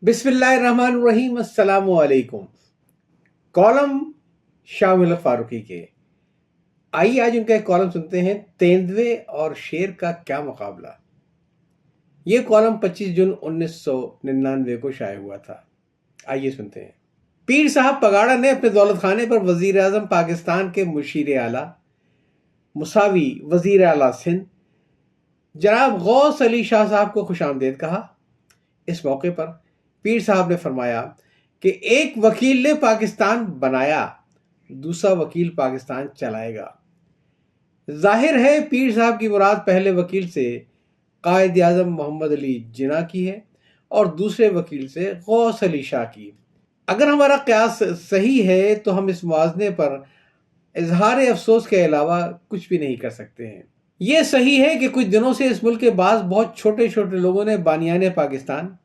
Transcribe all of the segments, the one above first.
बिस्मिल्लाहिर्रहमानिर्रहीम। अस्सलामु अलैकुम। कॉलम शामिल फारूकी के। आइए आज उनका एक कॉलम सुनते हैं, तेंदुए और शेर का क्या मुकाबला। ये कॉलम 25 जून 1999 को शाये हुआ था। आइए सुनते हैं। पीर साहब पगाड़ा ने अपने दौलत खाने पर वजीर आजम पाकिस्तान के मुशीर आला मुसावी वजीर आला सिंध जनाब गौस अली शाह साहब को खुशामदीद कहा। इस मौके पर पीर साहब ने फरमाया कि एक वकील ने पाकिस्तान बनाया, दूसरा वकील पाकिस्तान चलाएगा। जाहिर है पीर साहब की मुराद पहले वकील से कायद आजम मोहम्मद अली जिन्ना की है और दूसरे वकील से गौस अली शाह की। अगर हमारा कयास सही है तो हम इस मुआवजे पर इजहार अफसोस के अलावा कुछ भी नहीं कर सकते हैं। ये सही है कि कुछ दिनों से इस मुल्क के बाद बहुत छोटे छोटे लोगों ने बानियान पाकिस्तान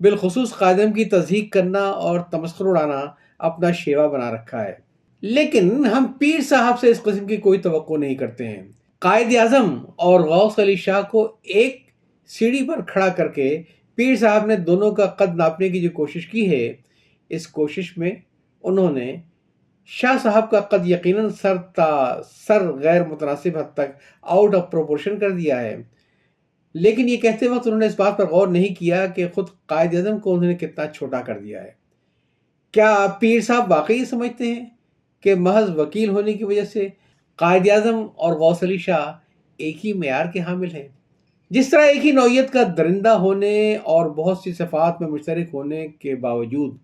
बिलखुसूस कायदम की तज़हीक करना और तमस्खुर उड़ाना अपना शेवा बना रखा है, लेकिन हम पीर साहब से इस किस्म की कोई तवक्को नहीं करते हैं। कायद आजम और गौस अली शाह को एक सीढ़ी पर खड़ा करके पीर साहब ने दोनों का कद नापने की जो कोशिश की है, इस कोशिश में उन्होंने शाह साहब का कद यकीनन सर गैर मुतनासिब हद तक आउट ऑफ प्रोपोर्शन कर दिया है, लेकिन ये कहते वक्त उन्होंने इस बात पर गौर नहीं किया कि खुद कायद आज़म को उन्होंने कितना छोटा कर दिया है। क्या पीर साहब वाकई समझते हैं कि महज वकील होने की वजह से कायद आज़म और गौस अली शाह एक ही मेयार के हामिल हैं? जिस तरह एक ही नौइयत का दरिंदा होने और बहुत सी सिफात में मुश्तरक होने के बावजूद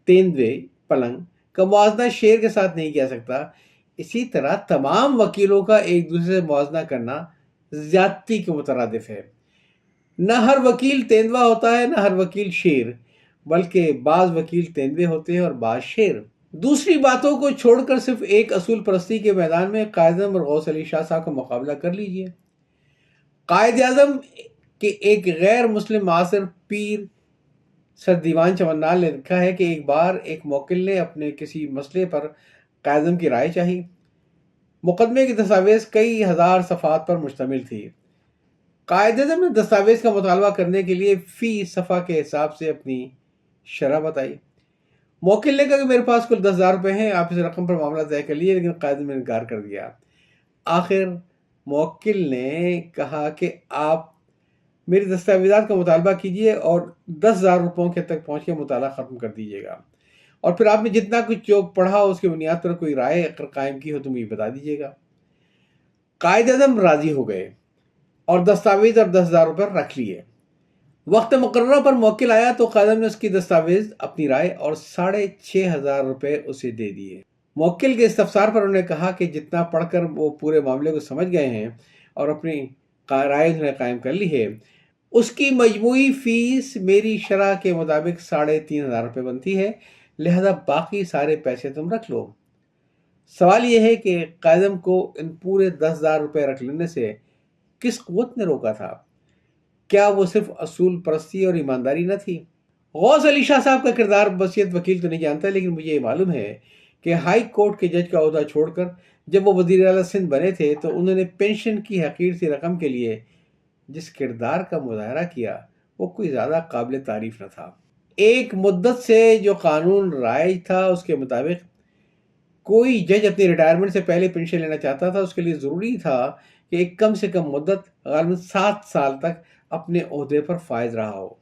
तेंदुए पलंग का मुआवजा शेर के साथ नहीं किया सकता, इसी तरह तमाम वकीलों का एक दूसरे से मुआवजा करना ज्यादती के मुतरादिफ है। न हर वकील तेंदुआ होता है, न हर वकील शेर, बल्कि बाज वकील तेंदुए होते हैं और बाज शेर। दूसरी बातों को छोड़कर सिर्फ एक असूल परस्ती के मैदान में कायद आज़म और गौस अली शाह साहब का मुकाबला कर लीजिए। कायद आज़म के एक गैर मुस्लिम मासिर पीर सर दीवान चमन्नाल ने लिखा है कि एक बार एक वकील ने अपने किसी मसले पर कायद आज़म की राय चाहिए। मुकदमे की दस्तावेज कई हजार सफ़ात पर मुश्तमिल थी। कायद आज़म ने दस्तावेज का मुतालबा करने के लिए फी सफ़ा के हिसाब से अपनी शरह बताई। वकील ने कहा कि मेरे पास कुल 10,000 रुपये हैं, आप इस रकम पर मामला तय कर लिए, लेकिन कायद ने इनकार कर दिया। आखिर वकील ने कहा कि आप मेरी दस्तावेजात का मुतालबा कीजिए और 10,000 रुपयों के तक पहुँच के मुताला ख़त्म कर दीजिएगा, और फिर आपने जितना कुछ जो पढ़ा हो उसकी बुनियाद पर कोई राय अगर कायम की हो तो मुझे बता दीजिएगा। कायद आज़म राजी हो गए और दस्तावेज और 10,000 रुपये रख लिए। वक्त मुकर्रर पर मुवक्किल आया तो कायद ने उसकी दस्तावेज, अपनी राय और 6,500 रुपये उसे दे दिए। मुवक्किल के इस्तफसार पर उन्होंने कहा कि जितना पढ़कर वो पूरे मामले को समझ गए हैं और अपनी राय उन्होंने कायम कर ली है, उसकी मजमूई फीस मेरी शरह के मुताबिक 3,500 रुपये बनती है, लिहाजा बाकी सारे पैसे तुम रख लो। सवाल यह है कि कायदम को इन पूरे 10,000 रुपये रख लेने से किस कुव्वत ने रोका था? क्या वो सिर्फ असूल परस्ती और ईमानदारी न थी? गौस अली शाह साहब का किरदार बसियत वकील तो नहीं जानता, लेकिन मुझे ये मालूम है कि हाई कोर्ट के जज का ओहदा छोड़कर जब वो वज़ीर आला सिंध बने थे तो उन्होंने पेंशन की हकीर सी रकम के लिए जिस किरदार का मुजाहरा किया वो कोई ज़्यादा काबिल तारीफ न था। एक मुद्दत से जो कानून राइज था उसके मुताबिक कोई जज अपनी रिटायरमेंट से पहले पेंशन लेना चाहता था, उसके लिए ज़रूरी था कि एक कम से कम मुद्दत गालिबन 7 साल तक अपने ओहदे पर फायज रहा हो।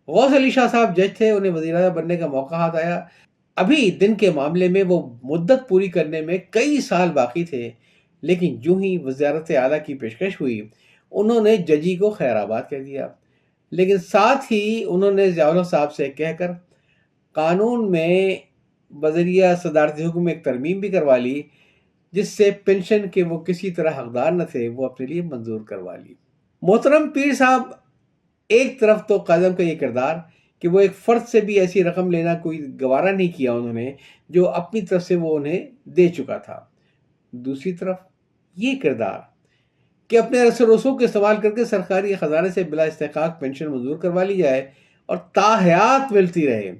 गौस अली शाह साहब जज थे, उन्हें वज़ीर आज़म बनने का मौका हाथ आया। अभी दिन के मामले में वो मुद्दत पूरी करने में कई साल बाकी थे, लेकिन जो ही वज़ारत आला की पेशकश हुई उन्होंने जजी को खैराबाद कह दिया, लेकिन साथ ही उन्होंने ज़ियाउल हक साहब से कहकर कानून में बजरिया सदारती हुक्म में एक तरमीम भी करवा ली, जिससे पेंशन के वो किसी तरह हकदार न थे वो अपने लिए मंजूर करवा ली। मोहतरम पीर साहब, एक तरफ तो कायद का ये किरदार कि वो एक फ़र्द से भी ऐसी रकम लेना कोई गवारा नहीं किया उन्होंने जो अपनी तरफ से वो उन्हें दे चुका था। दूसरी तरफ ये किरदार कि अपने रसूखों के इस्तेमाल करके सरकारी ख़जाने से बिला इस्तेहकाक पेंशन मंजूर करवा ली जाए और ताहयात मिलती रहे।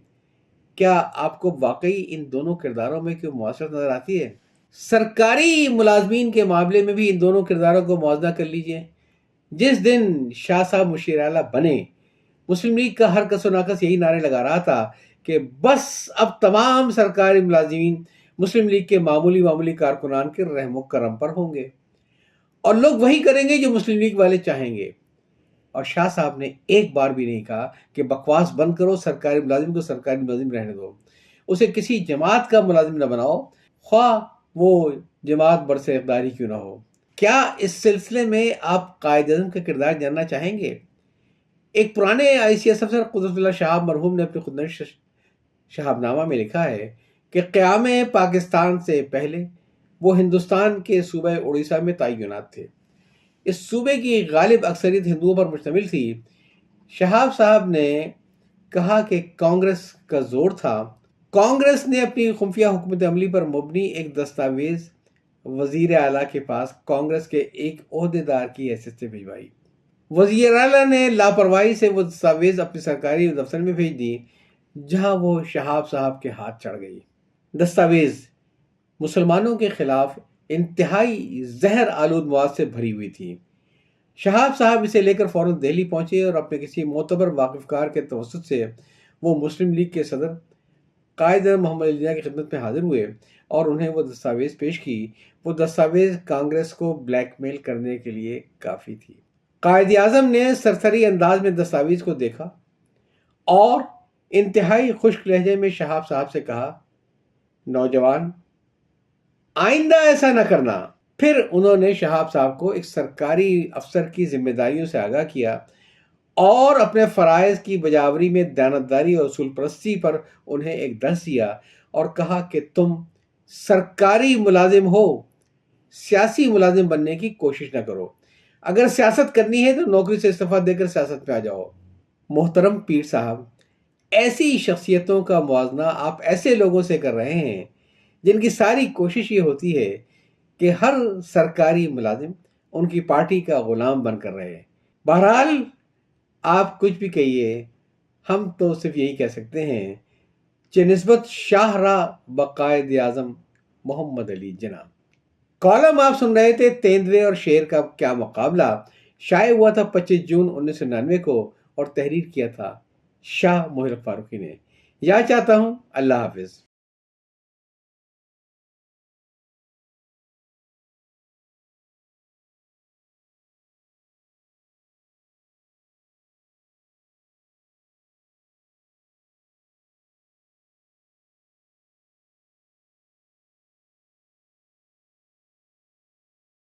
क्या आपको वाकई इन दोनों किरदारों में कोई मुआशरत नज़र आती है? सरकारी मुलाजमीन के मामले में भी इन दोनों किरदारों को मुआवजा कर लीजिए। जिस दिन शाह साहब मुशीर आला बने مسلم لیگ کا ہر کس و ناکس یہی نعرے لگا رہا تھا کہ بس اب تمام سرکاری ملازمین مسلم لیگ کے معمولی کارکنان کے رحم و کرم پر ہوں گے اور لوگ وہی کریں گے جو مسلم لیگ والے چاہیں گے۔ اور شاہ صاحب نے ایک بار بھی نہیں کہا کہ بکواس بند کرو، سرکاری ملازم کو سرکاری ملازم رہنے دو، اسے کسی جماعت کا ملازم نہ بناؤ، خواہ وہ جماعت برسر اقتدار کیوں نہ ہو۔ کیا اس سلسلے میں آپ قائد اعظم کا کردار جاننا چاہیں گے؟ ایک پرانے ICS افسر قدرت اللہ شہاب مرحوم نے اپنے خودنوشت شہاب نامہ میں لکھا ہے کہ قیام پاکستان سے پہلے وہ ہندوستان کے صوبہ اڑیسہ میں تعینات تھے۔ اس صوبے کی غالب اکثریت ہندوؤں پر مشتمل تھی۔ شہاب صاحب نے کہا کہ کانگریس کا زور تھا۔ کانگریس نے اپنی خفیہ حکمت عملی پر مبنی ایک دستاویز وزیر اعلیٰ کے پاس کانگریس کے ایک عہدیدار کی حیثیت سے بھجوائی۔ وزیر اعلیٰ نے لاپرواہی سے وہ دستاویز اپنے سرکاری دفتر میں بھیج دی، جہاں وہ شہاب صاحب کے ہاتھ چڑھ گئی۔ دستاویز مسلمانوں کے خلاف انتہائی زہر آلود مواد سے بھری ہوئی تھی۔ شہاب صاحب اسے لے کر فوراً دہلی پہنچے اور اپنے کسی معتبر واقف کار کے توسط سے وہ مسلم لیگ کے صدر قائد محمد علی جناح کی خدمت میں حاضر ہوئے اور انہیں وہ دستاویز پیش کی۔ وہ دستاویز کانگریس کو بلیک میل کرنے کے لیے کافی تھی۔ قائد اعظم نے سرسری انداز میں دستاویز کو دیکھا اور انتہائی خشک لہجے میں شہاب صاحب سے کہا، نوجوان، آئندہ ایسا نہ کرنا۔ پھر انہوں نے شہاب صاحب کو ایک سرکاری افسر کی ذمہ داریوں سے آگاہ کیا اور اپنے فرائض کی بجاوری میں دیانتداری اور اصول پرستی پر انہیں ایک درس دیا اور کہا کہ تم سرکاری ملازم ہو، سیاسی ملازم بننے کی کوشش نہ کرو۔ اگر سیاست کرنی ہے تو نوکری سے استعفیٰ دے کر سیاست میں آ جاؤ۔ محترم پیر صاحب، ایسی شخصیتوں کا موازنہ آپ ایسے لوگوں سے کر رہے ہیں جن کی ساری کوشش یہ ہوتی ہے کہ ہر سرکاری ملازم ان کی پارٹی کا غلام بن کر رہے۔ بہرحال آپ کچھ بھی کہیے، ہم تو صرف یہی کہہ سکتے ہیں کہ نسبت شاہ راہ بقائد اعظم محمد علی جناح۔ کالم آپ سن رہے تھے تیندوے اور شیر کا کیا مقابلہ، شائع ہوا تھا 25 جون 1999 کو اور تحریر کیا تھا شاہ محلق فاروقی نے۔ یاد چاہتا ہوں، اللہ حافظ۔